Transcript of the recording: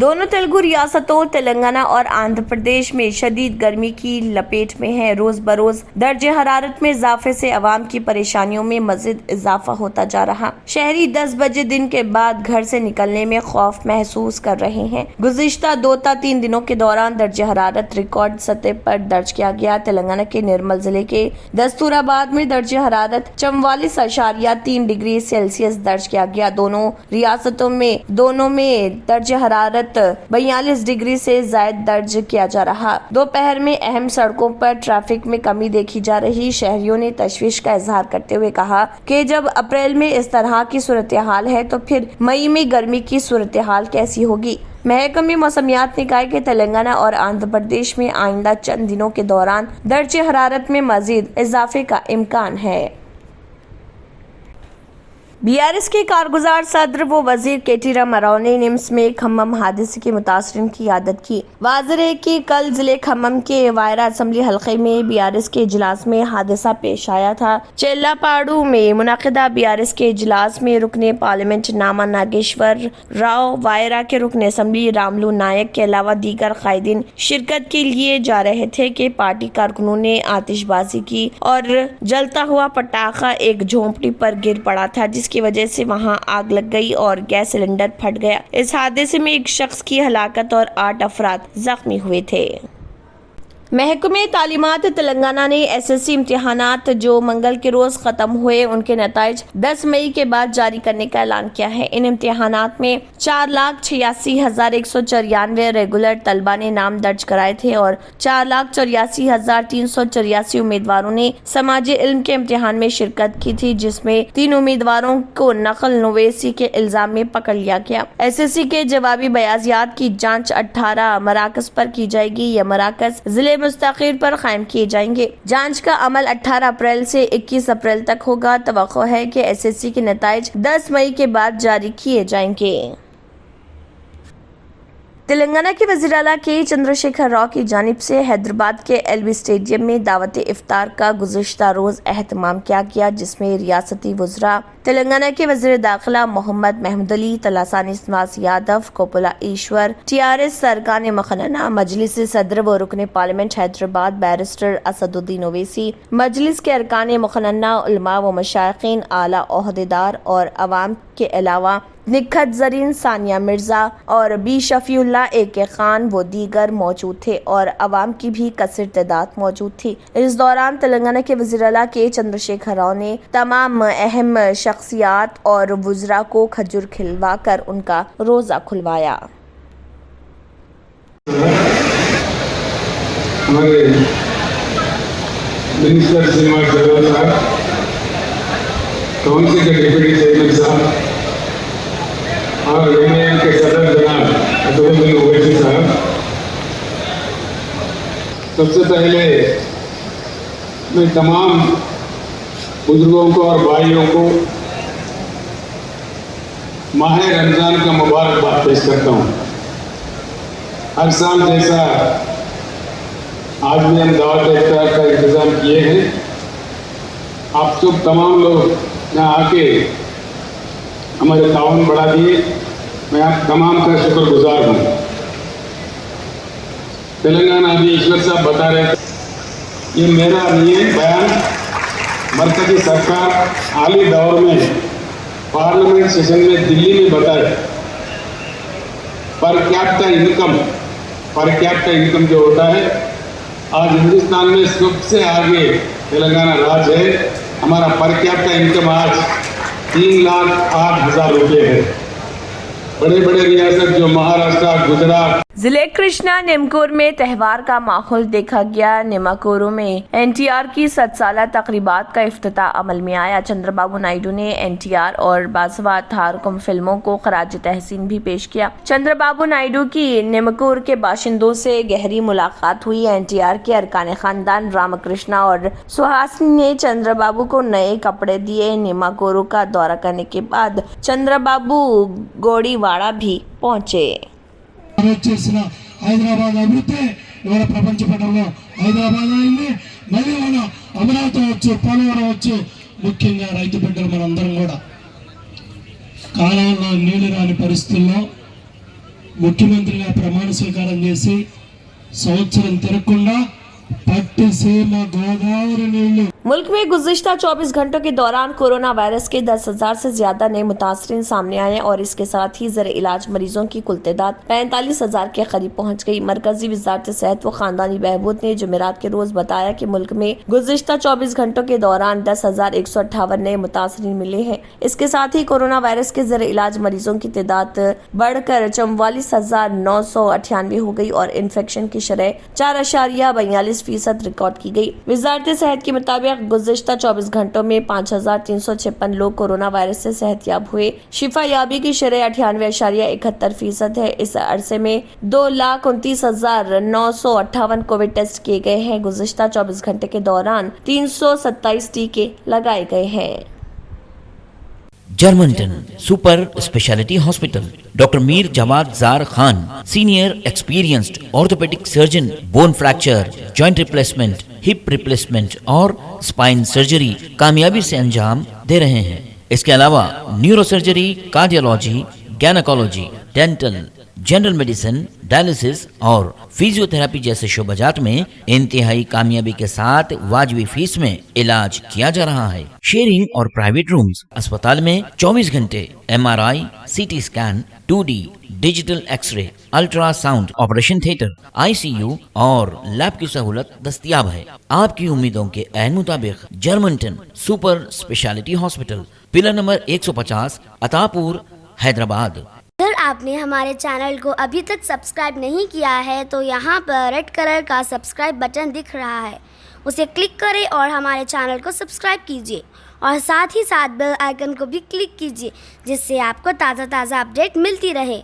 दोनों तेलुगु रियासतों तेलंगाना और आंध्र प्रदेश में शदीद गर्मी की लपेट में है। रोज बरोज दर्जे हरारत में इजाफे से आवाम की परेशानियों में मजीद इजाफा होता जा रहा। शहरी 10 बजे दिन के बाद घर से निकलने में खौफ महसूस कर रहे हैं। गुज़िश्ता 2-3 दिनों के दौरान दर्जे हरारत रिकॉर्ड सतह पर दर्ज किया गया। तेलंगाना के निर्मल जिले के दस्तूराबाद में दर्जे हरारत 44.3 डिग्री सेल्सियस दर्ज किया गया। दोनों रियासतों में दर्जे हरारत 42 डिग्री से ज्यादा दर्ज किया जा रहा। दोपहर में अहम सड़कों पर ट्रैफिक में कमी देखी जा रही। शहरियों ने तशवीश का इजहार करते हुए कहा कि जब अप्रैल में इस तरह की सूरत हाल है तो फिर मई में गर्मी की सूरत हाल कैसी होगी। महकमे मौसमियात ने कहा कि तेलंगाना और आंध्र प्रदेश में आइंदा चंद दिनों के दौरान दर्जे हरारत में मजीद इजाफे का इम्कान है। बीआरएस के कारगुजार सदर व वजीर केटी रामाराव ने निम्स में खम्मम हादसे के मुतासरीन की यादत की। वाज़ेह है कि कल जिले खम्मम के वायरा असम्बली हल्के में बीआरएस के इजलास में हादसा पेश आया था। चेल्लापाड़ू में मुनाकिदा बीआरएस के इजलास में रुकने पार्लियामेंट नामा नागेश्वर राव, वायरा के रुकने असम्बली रामलू नायक के अलावा दीगर कायदीन शिरकत के लिए जा रहे थे कि पार्टी कारकुनों ने आतिशबाजी की और जलता हुआ पटाखा एक झोंपड़ी पर गिर पड़ा था, जिसकी वजह से वहां आग लग गई और गैस सिलेंडर फट गया। इस हादसे में एक शख्स की हलाकत और 8 अफराद जख्मी हुए थे। महकमे तालीमात तेलंगाना ने एसएससी इम्तिहानात जो मंगल के रोज खत्म हुए उनके नताइज 10 मई के बाद जारी करने का ऐलान किया है। इन इम्तिहानात में 4,86,194 रेगुलर तलबा ने नाम दर्ज कराए थे और 4,84,384 उम्मीदवारों ने समाजी इल्म के इम्तिहान में शिरकत की थी, जिसमें 3 उम्मीदवारों को नकल नवेसी के इल्जाम में पकड़ लिया गया। एसएससी के जवाबी बयाजियात की जाँच 18 मराकज पर की जाएगी। यह मराकज जिले मुस्तकिल पर कायम किए जाएंगे। जांच का अमल 18 अप्रैल से 21 अप्रैल तक होगा। तवक्को है कि एसएससी के नताइज 10 मई के बाद जारी किए जाएंगे। तेलंगाना के वज़ीर आला के चंद्रशेखर राव की जानिब से हैदराबाद के एलबी स्टेडियम में दावत इफ्तार का गुज़िश्ता रोज एहतमाम किया गया, जिसमें रियासती वज़रा तेलंगाना के वज़ीर दाखिला मोहम्मद महमूद अली, तलासानी श्रीनिवास यादव, कोपुला ईश्वर, टीआरएस सरकान मखनना, मजलिस सदर व रुकने पार्लियामेंट हैदराबाद बैरिस्टर असदुद्दीन ओवैसी, मजलिस के अरकान मखनना, उलमा व मशाइखीन, आला ओहदेदार और अवाम के अलावा निखत जरीन, सानिया मिर्जा और बी शफीउल्लाह ए.के. खान व दीगर मौजूद थे और अवाम की भी कसीर तादाद मौजूद थी। इस दौरान तेलंगाना के वज़ीर आला के चंद्रशेखर राव ने तमाम अहम शख्सियात और वुज़रा को खजूर खिलवा कर उनका रोजा खुलवाया। हमारे मिनिस्टर श्रीनिवास यादव साहब, काउंसिल के डिप्टी चेयरमैन साहब और यूनियन के सदर जनाब असदुद्दीन ओवैसी साहब, सबसे पहले मैं तमाम बुजुर्गों को और भाइयों को माह रमजान का मुबारकबाद पेश करता हूँ। हर साल जैसा आज भी हम दावत इफ्तार का इंतज़ाम किए हैं। आप सब तमाम लोग यहाँ आके हमारे ताउन बढ़ा दिए। मैं आप तमाम का शुक्रगुजार हूँ। तेलंगाना अभी ईश्वर साहब बता रहे थे, ये मेरा नहीं है बयान, मरकजी सरकार हाली दौर में पार्लियामेंट सेशन में दिल्ली में बताए पर कैपिटा इनकम जो होता है, आज हिंदुस्तान में सबसे आगे तेलंगाना राज्य है। हमारा पर कैपिटा इनकम आज 3,08,000 रुपये है। बड़े बड़े रियासत जो महाराष्ट्र, गुजरात, जिले कृष्णा नेमकोर में त्यौहार का माहौल देखा गया। नेमाकोरो में एनटीआर की 7 साला तकरीबात का इफ्तिताह अमल में आया। चंद्रबाबू नायडू ने एनटीआर और बासवा थारकुम फिल्मों को खराज तहसीन भी पेश किया। चंद्रबाबू नायडू की नेमाकोर के बाशिंदों से गहरी मुलाकात हुई। एनटीआर के अरकान खानदान रामकृष्णा और सुहासिनी ने चंद्रबाबू को नए कपड़े दिए। नेमाकोरो का दौरा करने के बाद चंद्रबाबू गोड़ीवाड़ा भी पहुँचे। హైదరాబాద్ అభివృద్ధి ఇవాళ ప్రపంచ పటంలో హైదరాబాద్ అయింది. మళ్ళీ మన అమరావతి వచ్చి, పోలవరం వచ్చి, ముఖ్యంగా రైతు బిడ్డలు మనందరం కూడా కాలంలో నీళ్లు రాని పరిస్థితుల్లో ముఖ్యమంత్రిగా ప్రమాణ స్వీకారం చేసి సంవత్సరం తిరగకుండా పట్టిసీమ గోదావరి నీళ్లు मुल्क में गुज़िश्ता 24 घंटों के दौरान कोरोना वायरस के 10,000 से ज्यादा नए मुतासरीन सामने आए और इसके साथ ही ज़र इलाज मरीजों की कुल तादाद 45,000 के करीब पहुंच गई। मरकजी वज़ारत सेहत व खानदानी बहबूद ने जुमेरात के रोज बताया कि मुल्क में गुज़िश्ता 24 घंटों के दौरान 10,158 नए मुतासरीन मिले हैं। इसके साथ ही कोरोना वायरस के ज़र इलाज मरीजों की तादाद बढ़कर 44,998 हो गई और इन्फेक्शन की शरह 4.42% रिकॉर्ड की गई। वज़ारत सेहत के मुताबिक गुज़िश्ता 24 घंटों में 5,356 लोग कोरोना वायरस से सेहतयाब हुए। शिफा याबी की शरह 98.71% है। इस अरसे में 2,29,958 कोविड टेस्ट किए गए हैं। गुज़िश्ता 24 घंटे के दौरान 327 टीके लगाए गए हैं। Germanton super speciality hospital, doctor Mir Jawad Zar Khan, senior experienced orthopaedic surgeon, bone fracture, joint replacement, hip replacement और स्पाइन सर्जरी कामयाबी से अंजाम दे रहे हैं। इसके अलावा neuro surgery, cardiology, gynaecology, dental, general medicine, dialysis और फिजियोथेरेपी जैसे शोबाजात में इंतहाई कामयाबी के साथ वाजबी फीस में इलाज किया जा रहा है। शेयरिंग और प्राइवेट रूम्स, अस्पताल में 24 घंटे MRI, CT scan, 2D digital x-ray, ultrasound, operation theatre, ICU और लैब की सहूलत दस्तयाब है। आपकी उम्मीदों के ऐन मुताबिक Germanton super speciality hospital, pillar number 150, Attapur, Hyderabad. अगर आपने हमारे चैनल को अभी तक सब्सक्राइब नहीं किया है तो यहाँ पर रेड कलर का सब्सक्राइब बटन दिख रहा है, उसे क्लिक करें और हमारे चैनल को सब्सक्राइब कीजिए और साथ ही साथ बेल आइकन को भी क्लिक कीजिए जिससे आपको ताज़ा अपडेट मिलती रहे।